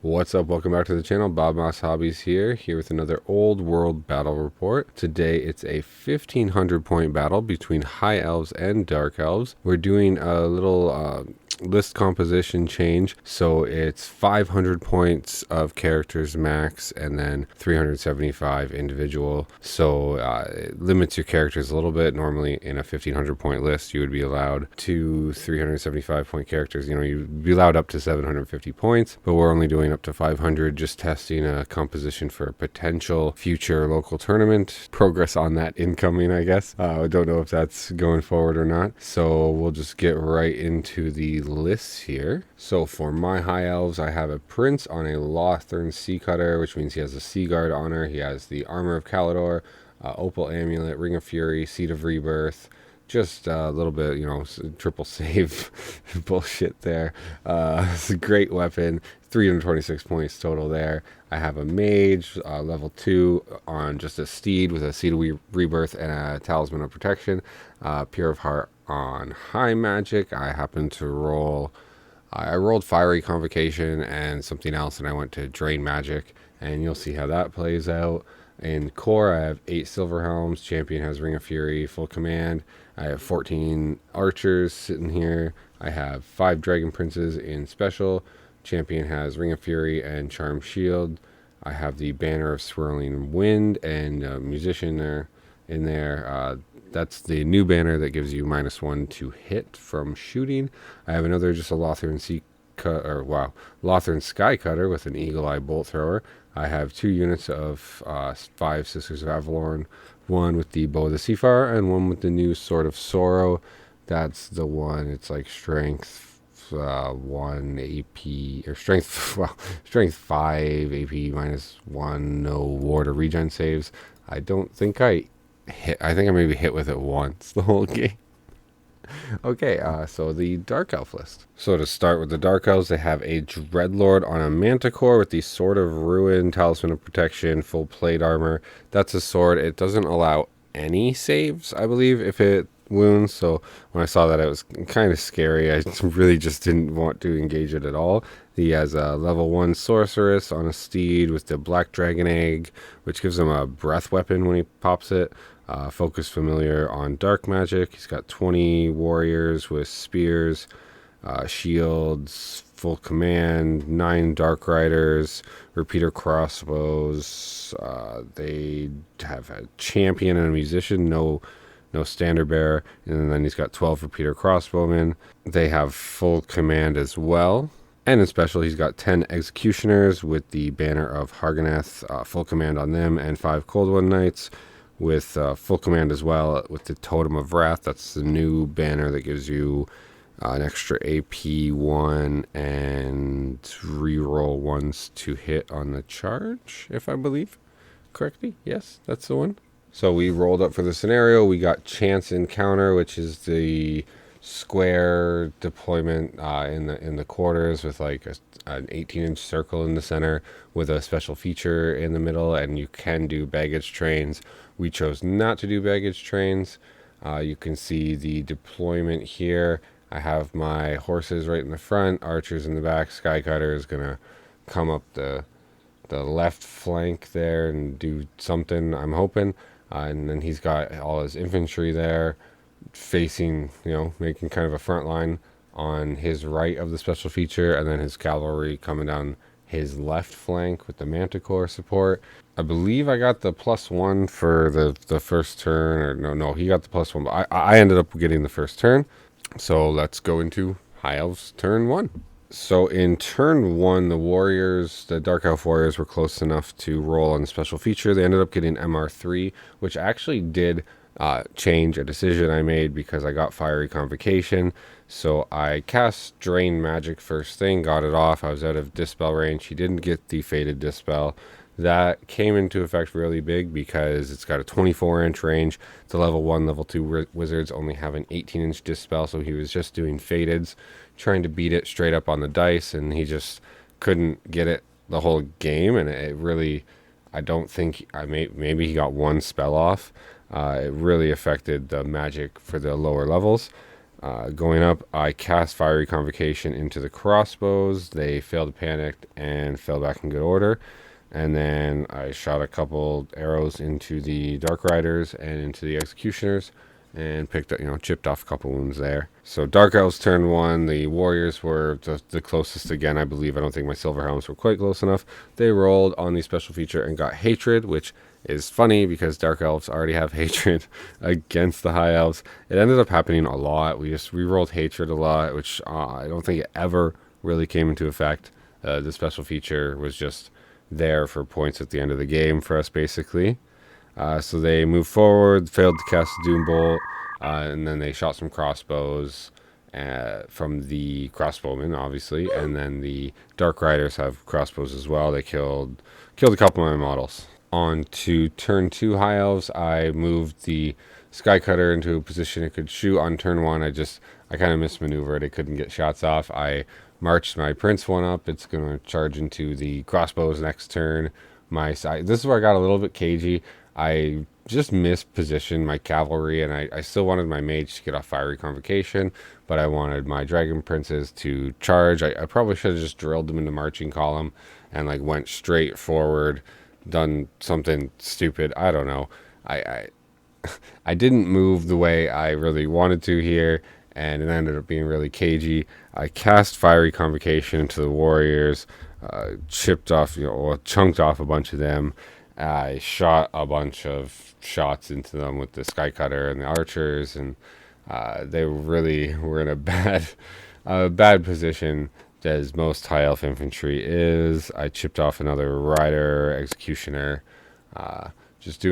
What's up? Welcome back to the channel. Bob Moss Hobbies here with another old world battle report. Today it's a 1500 point battle between high elves and dark elves. We're doing a little list composition change, so it's 500 points of characters max and then 375 individual, so it limits your characters a little bit. Normally in a 1500 point list you would be allowed to 375 point characters. You'd be allowed up to 750 points, but we're only doing up to 500, just testing a composition for a potential future local tournament. Progress on that incoming, I guess. I don't know if that's going forward or not, so we'll just get right into the lists here. So for my high elves, I have a prince on a Lothern sea cutter, which means he has a sea guard honor. He has the armor of Calidor, opal amulet, ring of fury, seed of rebirth. Just a little bit, triple save bullshit there. It's a great weapon. 326 points total there. I have a mage, level 2, on just a steed with a seed of rebirth and a talisman of protection. Pure of heart on high magic. I happen to roll. I rolled fiery convocation and something else, and I went to drain magic, and you'll see how that plays out. In core, I have 8 silver helms. Champion has ring of fury, full command. I have 14 archers sitting here. I have 5 dragon princes in special. Champion has ring of fury and charm shield. I have the banner of swirling wind and musician there in there. That's the new banner that gives you -1 to hit from shooting. I have another, just a Lothern Lothern sky cutter with an eagle eye bolt thrower. I have 2 units of 5 Sisters of Avalorn, one with the Bow of the Seafarer and one with the new Sword of Sorrow. That's the one. It's like strength 1 AP, or strength strength 5 AP -1, no ward or regen saves. I don't think I maybe hit with it once the whole game. Okay, so the Dark Elf list. So to start with the Dark Elves, they have a Dreadlord on a Manticore with the Sword of Ruin, Talisman of Protection, full plate armor. That's a sword. It doesn't allow any saves, I believe, if it wounds. So when I saw that, it was kind of scary. I really just didn't want to engage it at all. He has a level 1 Sorceress on a steed with the Black Dragon Egg, which gives him a breath weapon when he pops it. Focus familiar on dark magic. He's got 20 warriors with spears, shields, full command, 9 dark riders, repeater crossbows. They have a champion and a musician, no standard bearer, and then he's got 12 repeater crossbowmen. They have full command as well. And in special, he's got 10 executioners with the banner of Harganeth, full command on them, and 5 Cold One Knights with full command as well, with the Totem of Wrath. That's the new banner that gives you an extra AP 1 and reroll ones to hit on the charge, if I believe correctly. Yes, that's the one. So we rolled up for the scenario. We got Chance Encounter, which is the square deployment in the quarters with like an 18-inch circle in the center with a special feature in the middle, and you can do baggage trains. We chose not to do baggage trains. You can see the deployment here. I have my horses right in the front, archers in the back. Skycutter is gonna come up the left flank there and do something, I'm hoping. And then he's got all his infantry there facing, making kind of a front line on his right of the special feature, and then his cavalry coming down his left flank with the Manticore support. I believe I got the +1 for the first turn, or no, he got the +1, but I ended up getting the first turn. So let's go into High Elves turn 1. So in turn 1, the Dark Elf Warriors were close enough to roll on the special feature. They ended up getting MR3, which actually did change a decision I made because I got Fiery Convocation. So I cast Drain Magic first thing, got it off. I was out of Dispel range. He didn't get the Faded Dispel. That came into effect really big because it's got a 24-inch range. The level 1, level 2 wizards only have an 18-inch Dispel, so he was just doing Fadeds, trying to beat it straight up on the dice, and he just couldn't get it the whole game, and it really, I don't think, maybe he got 1 spell off. It really affected the magic for the lower levels. Going up, I cast Fiery Convocation into the crossbows. They failed to panic and fell back in good order. And then I shot a couple arrows into the Dark Riders and into the Executioners and picked up, chipped off a couple wounds there. So Dark Elves turn 1. The Warriors were the closest again, I believe. I don't think my Silver Helms were quite close enough. They rolled on the special feature and got Hatred, which is funny because Dark Elves already have Hatred against the High Elves. It ended up happening a lot. We rolled Hatred a lot, which I don't think it ever really came into effect. The special feature was just there for points at the end of the game for us, basically. So they moved forward, failed to cast a Doom Bolt, and then they shot some crossbows from the crossbowmen, obviously, and then the Dark Riders have crossbows as well. They killed a couple of my models. On to turn 2 High Elves, I moved the Sky Cutter into a position it could shoot. On turn 1, I kind of mismaneuvered. It couldn't get shots off. I marched my Prince one up. It's going to charge into the crossbows next turn. This is where I got a little bit cagey. I just mispositioned my cavalry, and I still wanted my mage to get off Fiery Convocation, but I wanted my Dragon Princes to charge. I probably should have just drilled them into marching column and went straight forward, done something stupid. I don't know. I didn't move the way I really wanted to here, and it ended up being really cagey. I cast Fiery Convocation into the Warriors, chipped off, chunked off a bunch of them. I shot a bunch of shots into them with the Sky Cutter and the archers, and they really were in a bad position, as most High Elf infantry is. I chipped off another rider, executioner, just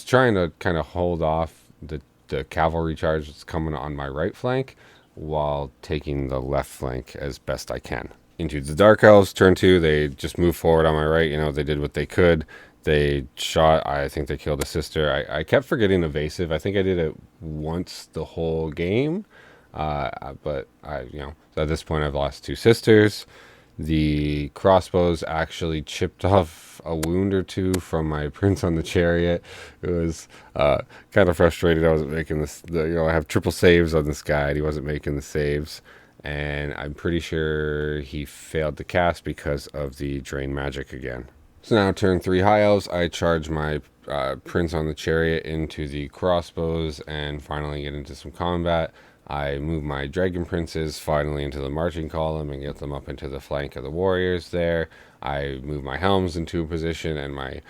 trying to kind of hold off the cavalry charge that's coming on my right flank while taking the left flank as best I can. Into the Dark Elves, turn 2, they just moved forward on my right. They did what they could. They shot, I think they killed a sister. I kept forgetting evasive. I think I did it once the whole game. But so at this point I've lost 2 sisters. The crossbows actually chipped off a wound or 2 from my Prince on the Chariot. It was kind of frustrated. I wasn't making this. I have triple saves on this guy, and he wasn't making the saves. And I'm pretty sure he failed to cast because of the Drain Magic again. So now turn 3 High Elves, I charge my Prince on the Chariot into the crossbows and finally get into some combat. I move my Dragon Princes finally into the marching column and get them up into the flank of the Warriors there. I move my Helms into a position and my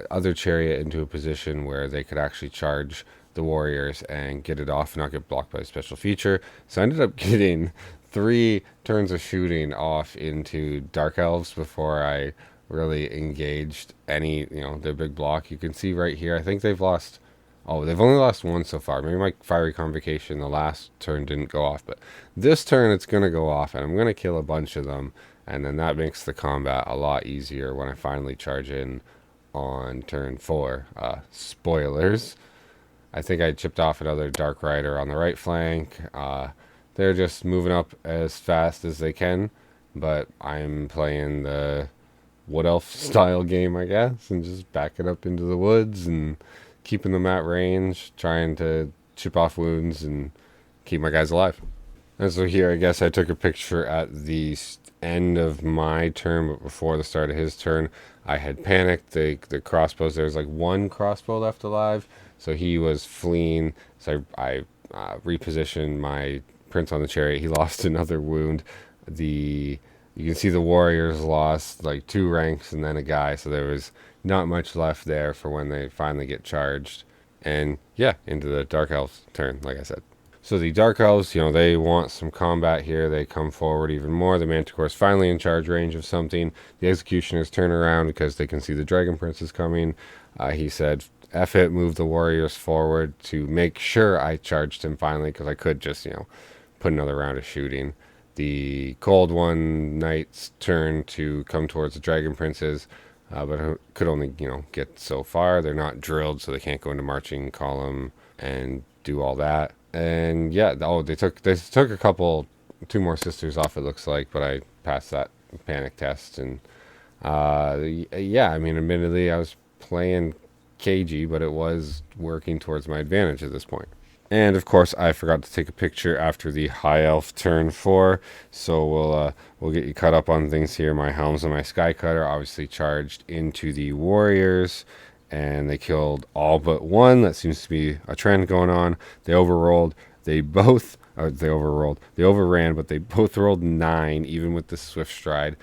other Chariot into a position where they could actually charge the Warriors and get it off and not get blocked by a special feature. So I ended up getting 3 turns of shooting off into Dark Elves before I really engaged their big block. You can see right here, I think they've only lost 1 so far. Maybe my Fiery Convocation the last turn didn't go off, but this turn it's going to go off, and I'm going to kill a bunch of them, and then that makes the combat a lot easier when I finally charge in on turn 4. Spoilers. I think I chipped off another Dark Rider on the right flank. They're just moving up as fast as they can, but I'm playing the Wood Elf style game, I guess, and just backing up into the woods and keeping them at range, trying to chip off wounds and keep my guys alive. And so here, I guess I took a picture at the end of my turn, but before the start of his turn, I had panicked. The crossbows, there was 1 crossbow left alive, so he was fleeing. So I repositioned my Prince on the Chariot. He lost another wound. You can see the Warriors lost 2 ranks and then a guy, so there was not much left there for when they finally get charged. And yeah, into the Dark Elves turn, like I said. So the Dark Elves, they want some combat here. They come forward even more. The Manticore's finally in charge range of something. The Executioners turn around because they can see the Dragon Prince is coming. He said, F it, move the Warriors forward to make sure I charged him finally, because I could just, put another round of shooting. The Cold One Knight's turn to come towards the Dragon Princes, but could only, get so far. They're not drilled, so they can't go into marching column and do all that. And yeah, they took a couple, 2 more sisters off, it looks like, but I passed that panic test. And admittedly, I was playing cagey, but it was working towards my advantage at this point. And of course, I forgot to take a picture after the high elf turn 4, so we'll get you caught up on things here. My helms and my sky cutter obviously charged into the warriors, and they killed all but one. That seems to be a trend going on. They overrolled. They both they overrolled. They overran, but they both rolled 9, even with the swift stride,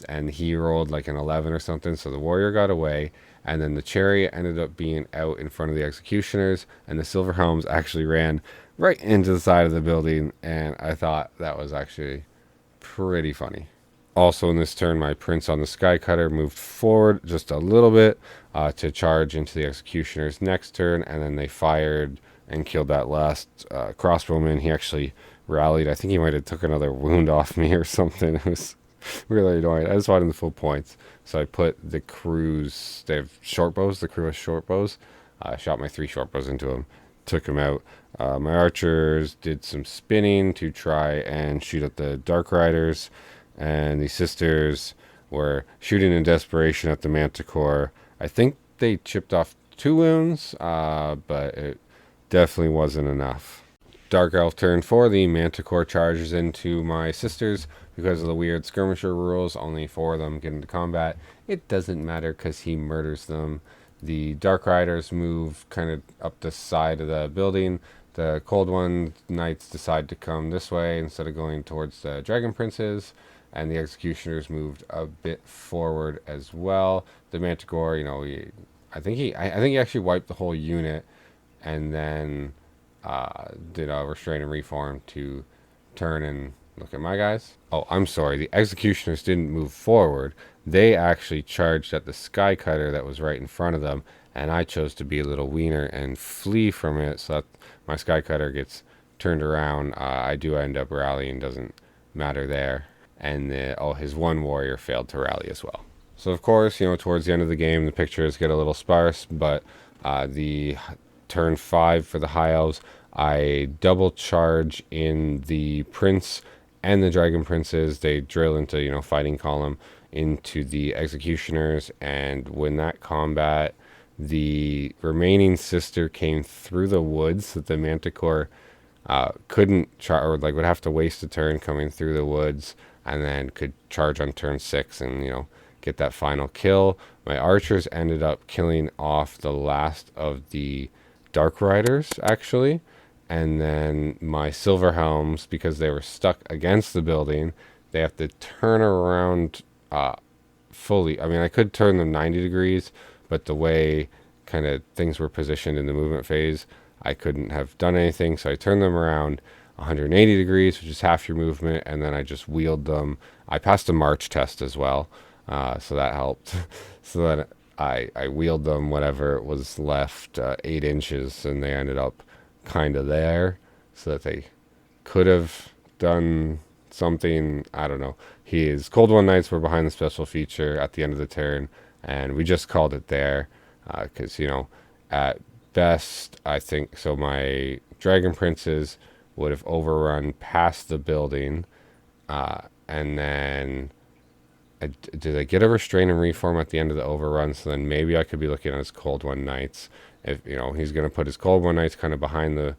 and he rolled like an 11 or something. So the warrior got away. And then the chariot ended up being out in front of the executioners, and the silver helms actually ran right into the side of the building, and I thought that was actually pretty funny. Also in this turn, my prince on the sky cutter moved forward just a little bit to charge into the executioners next turn, and then they fired and killed that last crossbowman. He actually rallied. I think he might have took another wound off me or something. It was really annoying. I just wanted the full points. So I put the crews, they have short bows. The crew has short bows. I shot my 3 short bows into them, took them out. My archers did some spinning to try and shoot at the Dark Riders. And the sisters were shooting in desperation at the Manticore. I think they chipped off 2 wounds, but it definitely wasn't enough. Dark Elf turn 4, the Manticore charges into my sisters. Because of the weird skirmisher rules, only 4 of them get into combat. It doesn't matter because he murders them. The Dark Riders move kind of up the side of the building. The Cold One Knights decide to come this way instead of going towards the Dragon Princes. And the Executioners moved a bit forward as well. The Manticore, I think he actually wiped the whole unit, and then did a restrain and reform to turn and look at my guys. Oh, I'm sorry. The executioners didn't move forward. They actually charged at the sky cutter that was right in front of them, and I chose to be a little wiener and flee from it so that my sky cutter gets turned around. I do end up rallying, doesn't matter there. And his one warrior failed to rally as well. So of course, towards the end of the game, the pictures get a little sparse, but the turn 5 for the high elves, I double charge in the prince and the dragon princes. They drill into fighting column into the executioners, and when that combat, the remaining sister came through the woods that the manticore couldn't or would have to waste a turn coming through the woods, and then could charge on turn 6 and get that final kill. My archers ended up killing off the last of the Dark Riders, actually. And then my Silver Helms, because they were stuck against the building, they have to turn around fully. I mean, I could turn them 90 degrees, but the way kind of things were positioned in the movement phase, I couldn't have done anything. So I turned them around 180 degrees, which is half your movement, and then I just wheeled them. I passed a march test as well, so that helped. So that I wheeled them whatever was left, 8 inches, and they ended up kind of there, so that they could have done something. I don't know. His Cold One Knights were behind the special feature at the end of the turn, and we just called it there, because at best, I think so. My Dragon Princes would have overrun past the building, and then did I get a restrain and reform at the end of the overrun? So then maybe I could be looking at his Cold One Knights. If he's going to put his Cold One Knights kind of behind the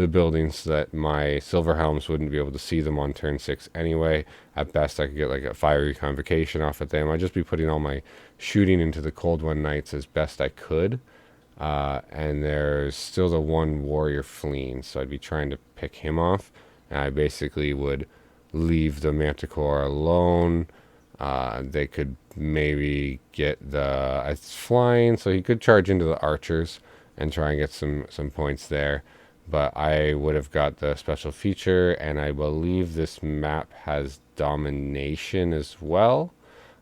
building so that my Silver Helms wouldn't be able to see them on turn 6 anyway. At best, I could get like a fiery convocation off at them. I'd just be putting all my shooting into the Cold One Knights as best I could. And there's still the one warrior fleeing, so I'd be trying to pick him off. And I basically would leave the Manticore alone. They could maybe get it's flying, so he could charge into the archers and try and get some points there. But I would have got the special feature, and I believe this map has domination as well.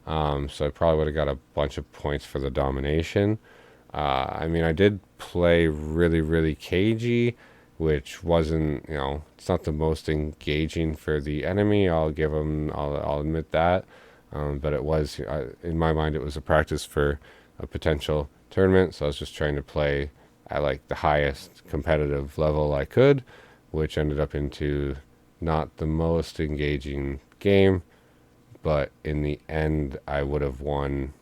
So I probably would have got a bunch of points for the domination. I mean, I did play really, really cagey, which wasn't, it's not the most engaging for the enemy. I'll admit that. But it was, in my mind, it was a practice for a potential tournament. So I was just trying to play at like the highest competitive level I could, which ended up into not the most engaging game. But in the end, I would have won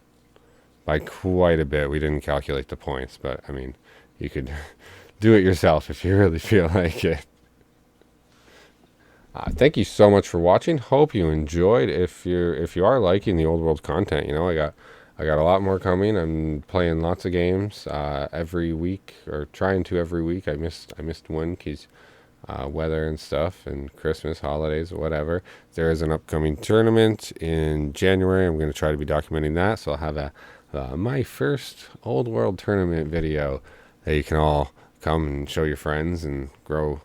by quite a bit. We didn't calculate the points, but I mean, you could do it yourself if you really feel like it. Thank you so much for watching. Hope you enjoyed. If you are liking the old world content, I got a lot more coming. I'm playing lots of games every week, or trying to every week. I missed one because weather and stuff, and Christmas, holidays, whatever. There is an upcoming tournament in January. I'm going to try to be documenting that, so I'll have my first old world tournament video that you can all come and show your friends and grow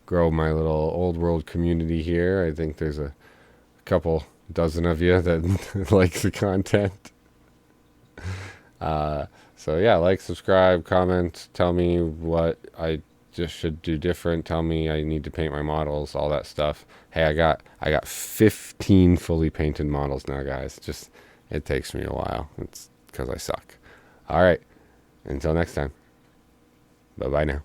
my little old world community here. I think there's a couple dozen of you that likes the content. So yeah, like, subscribe, comment, tell me what I just should do different. Tell me I need to paint my models, all that stuff. Hey, I got 15 fully painted models now, guys. Just, it takes me a while. It's because I suck. All right, until next time. Bye bye now.